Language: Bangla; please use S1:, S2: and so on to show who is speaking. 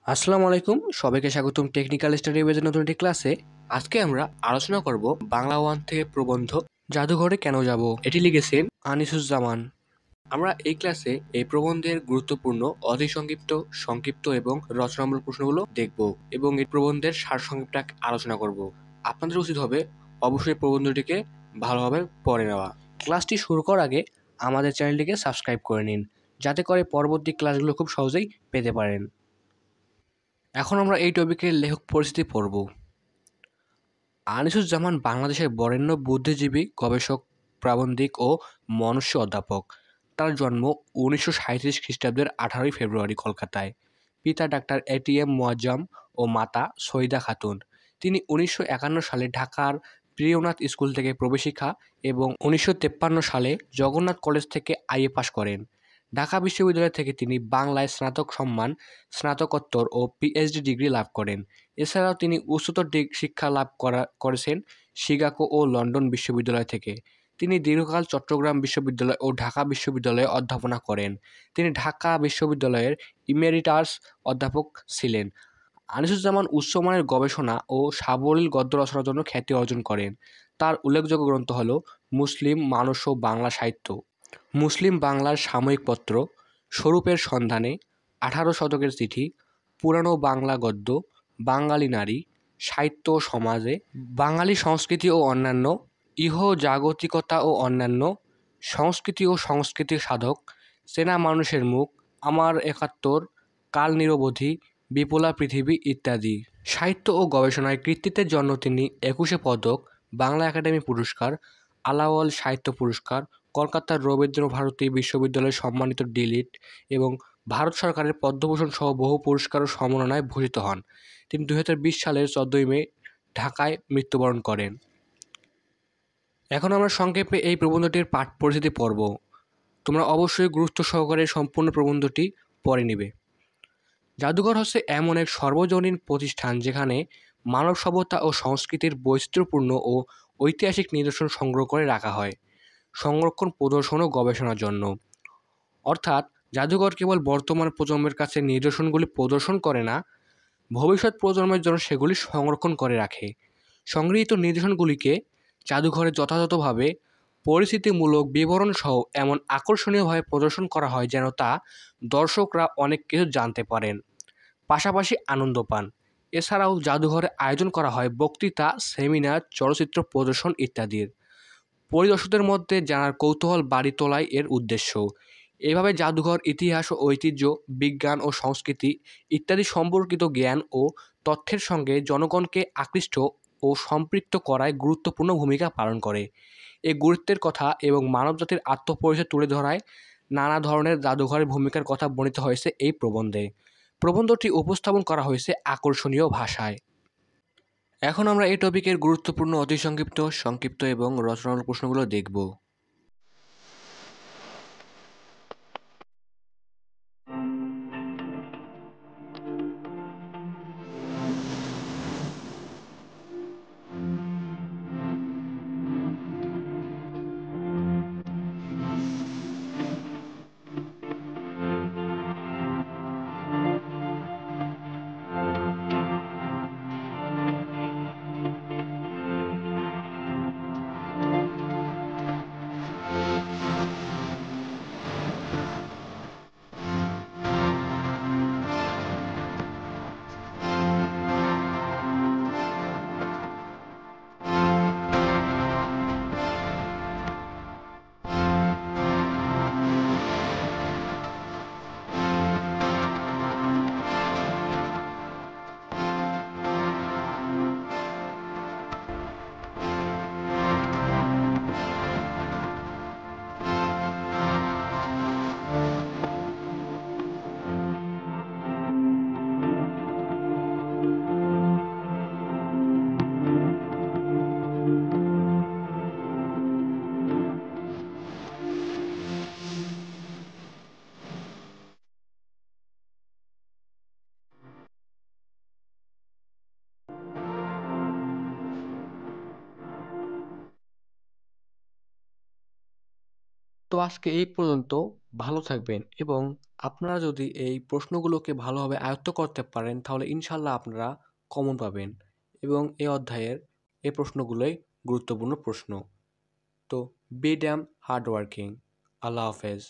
S1: আসসালামু আলাইকুম, সবাইকে স্বাগতম টেকনিক্যাল স্টাডি বেজের নতুন একটি ক্লাসে। আজকে আমরা আলোচনা করব বাংলা ওয়ান থেকে প্রবন্ধ জাদুঘরে কেন যাব, এটি লিখেছেন আনিসুজ্জামান। আমরা এই ক্লাসে এই প্রবন্ধের গুরুত্বপূর্ণ অতি সংক্ষিপ্ত, সংক্ষিপ্ত এবং রচনামূলক প্রশ্নগুলো দেখব এবং এই প্রবন্ধের সারসংক্ষেপটা আলোচনা করব। আপনাদের উচিত হবে অবশ্যই প্রবন্ধটিকে ভালোভাবে পড়ে নেওয়া। ক্লাসটি শুরু করার আগে আমাদের চ্যানেলটিকে সাবস্ক্রাইব করে নিন, যাতে করে পরবর্তী ক্লাসগুলো খুব সহজেই পেতে পারেন। এখন আমরা এই টপিকের লেখক পরিচিতি পড়ব। আনিসুজ্জামান বাংলাদেশের বরেণ্য বুদ্ধিজীবী, গবেষক, প্রাবন্ধিক ও মনস্বী অধ্যাপক। তার জন্ম 1937 খ্রিস্টাব্দের 18 ফেব্রুয়ারি কলকাতায়। পিতা ডাক্তার এটিএম মোয়াজ্জম ও মাতা সৈয়দা খাতুন। তিনি 1951 সালে ঢাকার প্রিয়নাথ স্কুল থেকে প্রবেশিকা এবং 1953 সালে জগন্নাথ কলেজ থেকে আইএ পাশ করেন। ঢাকা বিশ্ববিদ্যালয় থেকে তিনি বাংলায় স্নাতক সম্মান, স্নাতকোত্তর ও পিএইচডি ডিগ্রি লাভ করেন। এছাড়াও তিনি উচ্চতর শিক্ষা লাভ করেছেন শিকাগো ও লন্ডন বিশ্ববিদ্যালয় থেকে। তিনি দীর্ঘকাল চট্টগ্রাম বিশ্ববিদ্যালয় ও ঢাকা বিশ্ববিদ্যালয়ে অধ্যাপনা করেন। তিনি ঢাকা বিশ্ববিদ্যালয়ের ইমেরিটাস অধ্যাপক ছিলেন। আনিসুজ্জামান উচ্চমানের গবেষণা ও সাবলীল গদ্য রচনার জন্য খ্যাতি অর্জন করেন। তার উল্লেখযোগ্য গ্রন্থ হল মুসলিম মানস ও বাংলা সাহিত্য, মুসলিম বাংলার সাময়িক পত্র, স্বরূপের সন্ধানে, 18 শতকের চিঠি, পুরানো বাংলা গদ্য, বাঙালি নারী, সাহিত্য ও সমাজে, বাঙালি সংস্কৃতি ও অন্যান্য, ইহজাগতিকতা ও অন্যান্য, সংস্কৃতি ও সংস্কৃতির সাধক, চেনা মানুষের মুখ, আমার একাত্তর, কাল নিরবধি, বিপুলা পৃথিবী ইত্যাদি। সাহিত্য ও গবেষণায় কৃতিত্বের জন্য তিনি 21শে পদক, বাংলা একাডেমি পুরস্কার, আলাওল সাহিত্য পুরস্কার, কলকাতার রবীন্দ্রভারতী বিশ্ববিদ্যালয়ের সম্মানিত ডিলিট এবং ভারত সরকারের পদ্মভূষণ সহ বহু পুরস্কার ও সম্মাননায় ভূষিত হন। তিনি 2020 সালের 14 মে ঢাকায় মৃত্যুবরণ করেন। এখন আমরা সংক্ষেপে এই প্রবন্ধটির পাঠ পরিচিতি পড়ব। তোমরা অবশ্যই গুরুত্ব সহকারে সম্পূর্ণ প্রবন্ধটি পড়ে নিবে। জাদুঘর হচ্ছে এমন এক সর্বজনীন প্রতিষ্ঠান যেখানে মানব সভ্যতা ও সংস্কৃতির বৈচিত্র্যপূর্ণ ও ঐতিহাসিক নিদর্শন সংগ্রহ করে রাখা হয়, সংরক্ষণ, প্রদর্শন ও গবেষণার জন্য। অর্থাৎ জাদুঘর কেবল বর্তমান প্রজন্মের কাছে নিদর্শনগুলি প্রদর্শন করে না, ভবিষ্যৎ প্রজন্মের জন্য সেগুলি সংরক্ষণ করে রাখে। সংগৃহীত নিদর্শনগুলিকে জাদুঘরে যথাযথভাবে পরিচিতিমূলক বিবরণ সহ এমন আকর্ষণীয়ভাবে প্রদর্শন করা হয় যেন তা দর্শকরা অনেক কিছু জানতে পারেন, পাশাপাশি আনন্দ পান। এছাড়াও জাদুঘরে আয়োজন করা হয় বক্তৃতা, সেমিনার, চলচ্চিত্র প্রদর্শন ইত্যাদির। পরিদর্শকদের মধ্যে জানার কৌতূহল বাড়ি তোলাই এর উদ্দেশ্য। এভাবে জাদুঘর ইতিহাস ও ঐতিহ্য, বিজ্ঞান ও সংস্কৃতি ইত্যাদি সম্পর্কিত জ্ঞান ও তথ্যের সঙ্গে জনগণকে আকৃষ্ট ও সম্পৃক্ত করায় গুরুত্বপূর্ণ ভূমিকা পালন করে। এই গুরুত্বের কথা এবং মানবজাতির আত্মপরিচয় তুলে ধরায় নানা ধরনের জাদুঘরের ভূমিকার কথা বর্ণিত হয়েছে এই প্রবন্ধে। প্রবন্ধটি উপস্থাপন করা হয়েছে আকর্ষণীয় ভাষায়। এখন আমরা এই টপিকের গুরুত্বপূর্ণ অতি সংক্ষিপ্ত, সংক্ষিপ্ত এবং রচনামূলক প্রশ্নগুলো দেখব। তো আজকে এই পর্যন্ত। ভালো থাকবেন এবং আপনারা যদি এই প্রশ্নগুলোকে ভালোভাবে আয়ত্ত করতে পারেন তাহলে ইনশাআল্লাহ আপনারা কমন পাবেন এবং এই অধ্যায়ের এই প্রশ্নগুলোই গুরুত্বপূর্ণ প্রশ্ন। তো বি ড্যাম হার্ড ওয়ার্কিং। আল্লাহ হাফেজ।